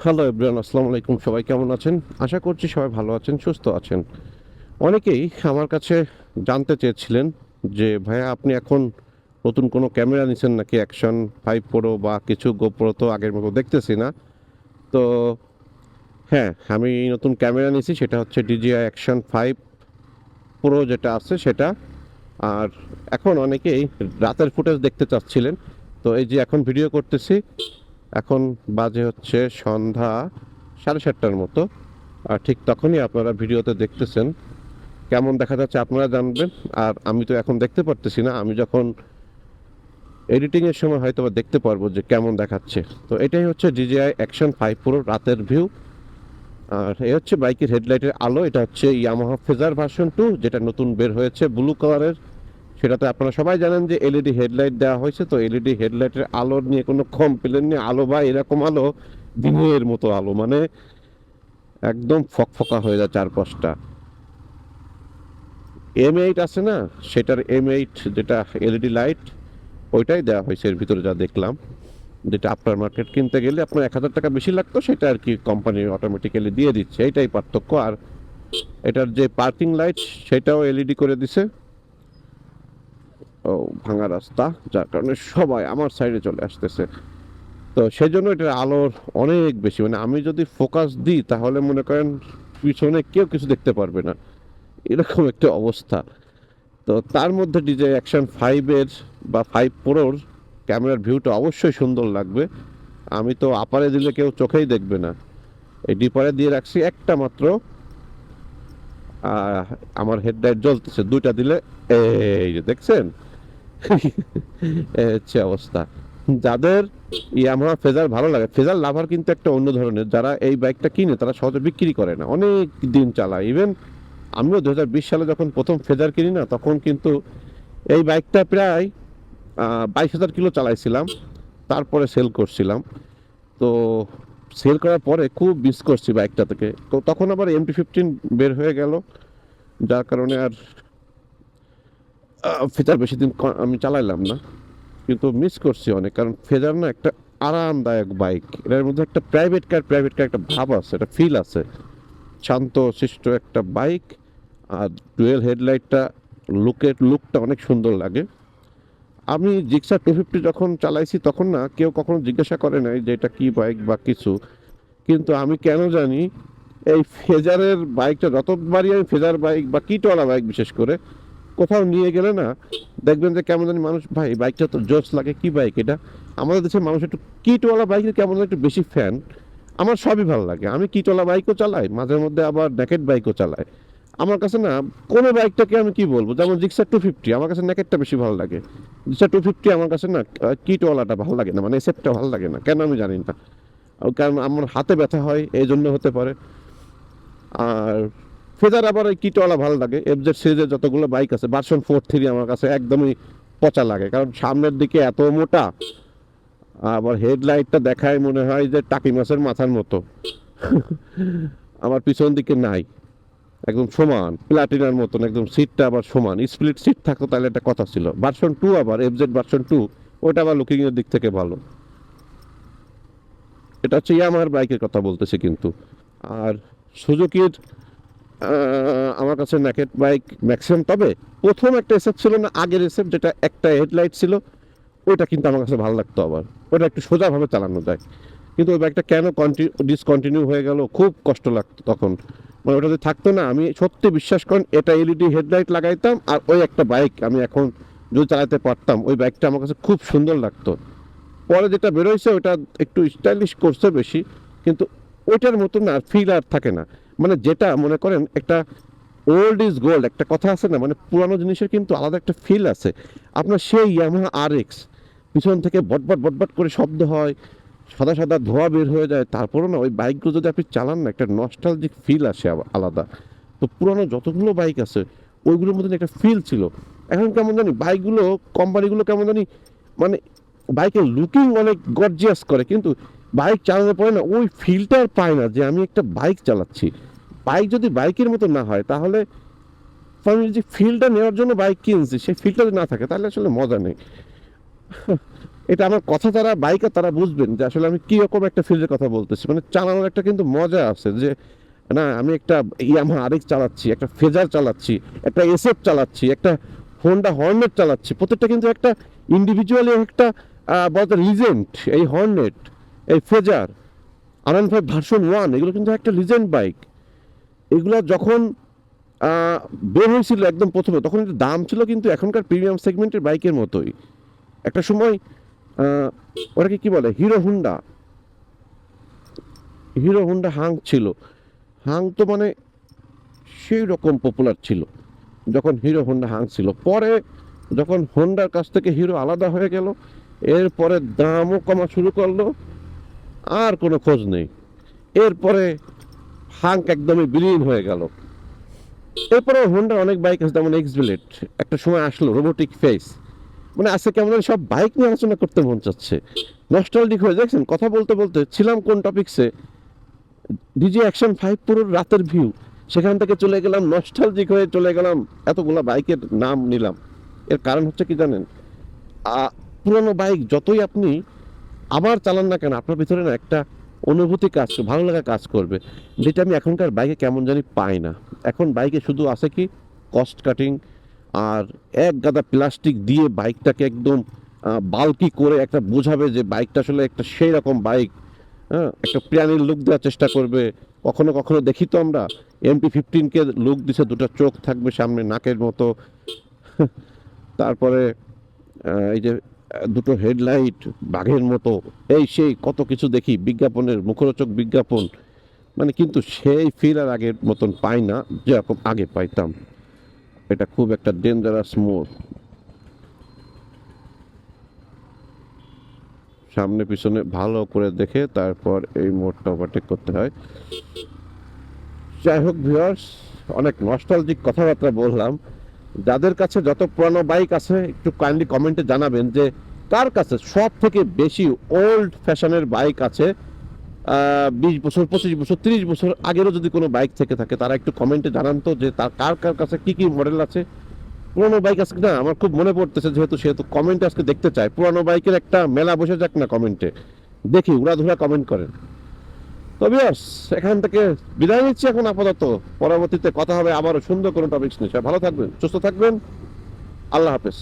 Hello everyone, আসসালামু আলাইকুম। সবাই কেমন আছেন? আশা করছি সবাই ভালো আছেন, সুস্থ আছেন। অনেকেই আমার কাছে জানতে চেয়েছিলেন যে ভাইয়া আপনি এখন নতুন কোনো ক্যামেরা নিছেন নাকি অ্যাকশন 5 প্রো বা কিছু গোপ্রো তো আগের মতো দেখতেছি না। তো হ্যাঁ, আমি নতুন ক্যামেরা নিছি, সেটা হচ্ছে DJI অ্যাকশন 5 প্রো যেটা আছে সেটা। আর এখন অনেকেই রাতের ফুটেজ দেখতে চাচ্ছিলেন। তো এই যে এখন ভিডিও করতেছি, এখন বাজে হচ্ছে সন্ধ্যা 7:30টার মতো। আর ঠিক তখনই আপনারা ভিডিওতে দেখতেছেন কেমন দেখা যাচ্ছে আপনারা জানবেন। আর আমি তো এখন দেখতে পারতেছি না, আমি যখন এডিটিংয়ের সময় হয়তো বা দেখতে পারবো যে কেমন দেখাচ্ছে। তো এটাই হচ্ছে DJI অ্যাকশন 5 প্রো রাতের ভিউ। আর এই হচ্ছে বাইকের হেডলাইটের আলো। এটা হচ্ছে ইয়ামাহা ফেজার ভার্সন 2, যেটা নতুন বের হয়েছে ব্লু কালারের। সেটাতে আপনারা সবাই জানেন যে এলইডি হেডলাইট দেওয়া হয়েছে। তো এলইডি হেডলাইটের আলোর নিয়ে কোনো কমপ্লেন নেই। আলো বা এরকম আলো, দিনের মতো আলো, মানে একদম ফকফকা হয়ে যায় চারপাশটা। M8 আছে না, সেটার M8 যেটা এলইডি লাইট, ওইটাই দেওয়া হয়েছে এর ভিতরে যা দেখলাম। যেটা আফটার মার্কেট কিনতে গেলে আপনার 1,000 টাকা বেশি লাগতো, সেটা আর কি কোম্পানি অটোমেটিক্যালি দিয়ে দিচ্ছে, এইটাই পার্থক্য। আর এটার যে পার্কিং লাইট সেটাও এলইডি করে দিছে। ও, ভাঙা রাস্তা, যার কারণে সবাই আমার সাইডে চলে আসতেছে। তো সেই জন্য এটার আলোর অনেক বেশি, মানে আমি যদি ফোকাস দিই তাহলে মনে করেন পিছনে কেউ কিছু দেখতে পারবে না, এরকম একটা অবস্থা। তো তার মধ্যে DJI অ্যাকশন 5-এর বা 5 প্রোর ক্যামেরার ভিউটা অবশ্যই সুন্দর লাগবে। আমি তো আপারে দিলে কেউ চোখেই দেখবে না, এই ডিপারে দিয়ে রাখছি একটা মাত্র। আহ, আমার হেডলাইট জ্বলতেছে দুইটা দিলে, এই যে দেখছেন। এই হচ্ছে অবস্থা। যাদের ইয়ামাহা ফেজার ভালো লাগে, ফেজার লাভার কিন্তু একটা অন্য ধরনের, যারা এই বাইকটা কিনে তারা সহজে বিক্রি করে না, অনেক দিন চালায়। ইভেন আমিও 2020 সালে যখন প্রথম ফেজার কিনি না, তখন কিন্তু এই বাইকটা প্রায় 22,000 কিলো চালাইছিলাম, তারপরে সেল করছিলাম। তো সেল করার পরে খুব মিস করছি বাইকটা থেকে। তো তখন আবার MT-15 বের হয়ে গেল, যার কারণে আর ফেজার বেশি দিন আমি চালাইলাম না। কিন্তু মিস করছি অনেক, কারণ ফেজার না একটা আরামদায়ক বাইক। এটার মধ্যে একটা প্রাইভেট কার একটা ভাব আছে, একটা ফিল আছে, শান্ত শিষ্ট একটা বাইক। আর ডুয়েল হেডলাইটটা, লুকটা অনেক সুন্দর লাগে। আমি জিক্সার 250 যখন চালাইছি তখন না কেউ কখনো জিজ্ঞাসা করে নাই যে এটা কি বাইক বা কিছু। কিন্তু আমি কেন জানি এই ফেজারের বাইকটা, যতবারই আমি ফেজার বাইক বা কিটওয়ালা বাইক বিশেষ করে কোথাও নিয়ে গেলে না, দেখবেন যে কেমন জানি মানুষ, ভাই বাইকটা তো জোস লাগে, কি বাইক এটা। আমাদের দেশের মানুষ একটু কিটওয়ালা বাইকের কেমন যেন একটু বেশি ফ্যান। আমার সবই ভালো লাগে, আমি কিটওয়ালা বাইকও চালাই, মাঝে মধ্যে আবার নেকেট বাইকও চালাই। আমার কাছে না কোনো বাইকটাকে আমি কি বলবো, যেমন জিক্সার 250 আমার কাছে নেকেটটা বেশি ভালো লাগে। জিক্সার 250 আমার কাছে না কিটওয়ালাটা ভালো লাগে না, মানে এসেপটা ভালো লাগে না, কেন আমি জানি না। কারণ আমার হাতে ব্যথা হয়, এই জন্য হতে পারে। আর ফেজার আবার ওই কিটওয়ালা ভালো লাগে। এফজেড সিরিজের যতগুলো বাইক আছে, ভার্সন 4-3 আমার কাছে একদমই পচা লাগে, কারণ সামনের দিকে এত মোটা, আবার হেডলাইটটা দেখায় মনে হয় যে টাকি মাছের মাথার মতো। আমার পিছন দিকে নাই, একদম সমান প্লাটিনার মতন, একদম সিটটা আবার সমান, স্প্লিট সিট থাকতো তাহলে একটা কথা ছিল। ভার্সন 2, আবার এফজেড ভার্সন 2, ওটা আবার লুকিং এর দিক থেকে ভালো। এটা হচ্ছে ইয়ামাহার বাইকের কথা বলতেছি কিন্তু। আর সুজুকির আমার কাছে ন্যাকেট বাইক ম্যাক্সিমাম, তবে প্রথম একটা এসএফ ছিল না, আগের এসএফ যেটা একটা হেডলাইট ছিল, ওইটা কিন্তু আমার কাছে ভালো লাগতো। আবার ওটা একটু সোজাভাবে চালানো যায়। কিন্তু ওই বাইকটা কেন ডিসকন্টিনিউ হয়ে গেল, খুব কষ্ট লাগতো তখন। মানে ওটা যদি থাকতো না, আমি সত্যি বিশ্বাস করেন এটা এলইডি হেডলাইট লাগাইতাম আর ওই একটা বাইক আমি এখন যদি চালাতে পারতাম, ওই বাইকটা আমার কাছে খুব সুন্দর লাগতো। পরে যেটা বেরোইছে ওটা একটু স্টাইলিশ করছে বেশি, কিন্তু ওইটার মতো না ফিল আর থাকে না। মানে যেটা মনে করেন একটা ওল্ড ইজ গোল্ড একটা কথা আছে না, মানে পুরানো জিনিসের কিন্তু আলাদা একটা ফিল আছে। আপনার সেই ইয়ামাহা RX পিছন থেকে বটবট বটবট করে শব্দ হয়, সাদা সাদা ধোঁয়া বের হয়ে যায়, তারপরও না ওই বাইকগুলো যদি আপনি চালান না, একটা নস্টালজিক ফিল আসে আলাদা। তো পুরানো যতগুলো বাইক আছে ওইগুলোর মধ্যে একটা ফিল ছিল। এখন কেমন জানি বাইকগুলো, কোম্পানিগুলো কেমন জানি, মানে বাইকের লুকিং অনেক গর্জিয়াস করে, কিন্তু বাইক চালানোর পরে না ওই ফিলটা আর পায় না যে আমি একটা বাইক চালাচ্ছি। বাইক যদি বাইকের মতো না হয় তাহলে, আমি যে ফিলটা নেওয়ার জন্য বাইক কিনছি সেই ফিলটা যদি না থাকে তাহলে আসলে মজা নেই। এটা আমার কথা যারা বাইকার তারা বুঝবেন যে আসলে আমি কি রকম একটা ফিল্ডের কথা বলতেছি। মানে চালানোর একটা কিন্তু মজা আছে যে না আমি একটা ইয়ামাহা আরএক্স চালাচ্ছি, একটা ফেজার চালাচ্ছি, একটা এসএফ চালাচ্ছি, একটা হোন্ডা হর্নেট চালাচ্ছি। প্রত্যেকটা কিন্তু একটা ইন্ডিভিজুয়ালি একটা বলতে লিজেন্ড। এই হর্নেট, এই ফেজার, R15 ভার্সন 1 এগুলো কিন্তু একটা লিজেন্ড বাইক। এগুলো যখন বের হয়েছিল একদম প্রথমে তখন কিন্তু দাম ছিল কিন্তু এখনকার প্রিমিয়াম সেগমেন্টের বাইকের মতোই। একটা সময় আহ, ওটাকে কি বলে, হিরো হুন্ডা হাং ছিল। হাং তো মানে সেই রকম পপুলার ছিল যখন হিরো হোন্ডা হাং ছিল। পরে যখন হোন্ডার কাছ থেকে হিরো আলাদা হয়ে গেল, এরপরে দামও কমা শুরু করলো, আর কোনো খোঁজ নেই। এরপরে হাঙ্ক একদমই বিলীন হয়ে গেল। এরপরে হোন্ডার অনেক বাইক আছে, যেমন এক্স ব্লেড একটা সময় আসলো, রোবোটিক ফেস। মানে আজকে কেমন যেন সব বাইক নিয়ে আলোচনা করতে মন চাচ্ছে, নস্টালজিক হয়ে দেখছেন। কথা বলতে বলতে ছিলাম কোন টপিকসে, ডিজি অ্যাকশন 5 প্রোর রাতের ভিউ, সেখান থেকে চলে গেলাম নস্টালজিক হয়ে চলে গেলাম এতগুলা বাইকের নাম নিলাম। এর কারণ হচ্ছে কি জানেন, পুরনো বাইক যতই আপনি আবার চালান না কেন আপনার ভিতরে না একটা অনুভূতি কাজ করবে, ভালো লাগা কাজ করবে, যেটা আমি এখনকার বাইকে কেমন জানি পাই না। এখন বাইকে শুধু আছে কি কস্ট কাটিং, আর এক গাদা প্লাস্টিক দিয়ে বাইকটাকে একদম বাল্কি করে একটা বোঝাবে যে বাইকটা আসলে একটা সেই রকম বাইক। হ্যাঁ, একটা প্রাণীর লুক দেওয়ার চেষ্টা করবে। কখনো কখনো দেখি তো আমরা MP15 কে লুক দিছে, দুটো চোখ থাকবে সামনে নাকের মতো। তারপরে এই যে দুটো হেডলাইট বাঘের মতো, এই সেই কত কিছু দেখি বিজ্ঞাপনের, মুখরোচক বিজ্ঞাপন। মানে কিন্তু সেই ফিল আর আগের মতন পাই না যেরকম আগে পাইতাম। এটা খুব একটা ডেঞ্জারাস মোড়, সামনে পিছনে ভালো করে দেখে তারপর এই মোড়টা ওভারটেক করতে হয়। যাই হোক ভিউয়ার্স, অনেক নস্টালজিক কথাবার্তা বললাম। যাদের কাছে যত পুরানো বাইক আছে একটু কাইন্ডলি কমেন্টে জানাবেন যে কার কাছে সব থেকে বেশি ওল্ড ফ্যাশনের বাইক আছে। 20 বছর, 25 বছর, 30 বছর আগেরও যদি কোনো বাইক থেকে থাকে তারা একটু কমেন্টে জানান তো যে তার কার কার কাছে কি কি মডেল আছে। পুরানো বাইক আছে না, আমার খুব মনে পড়তেছে, যেহেতু কমেন্টে আজকে দেখতে চাই। পুরানো বাইকের একটা মেলা বসে যাক না, কমেন্টে দেখি উড়াধুরা কমেন্ট করেন। তো ভিউয়ার্স, এখান থেকে বিদায় নিচ্ছি এখন আপাতত। পরবর্তীতে কথা হবে আবারও সুন্দর কোনো টপিকস নিয়ে। সবাই ভালো থাকবেন, সুস্থ থাকবেন, আল্লাহ হাফেজ।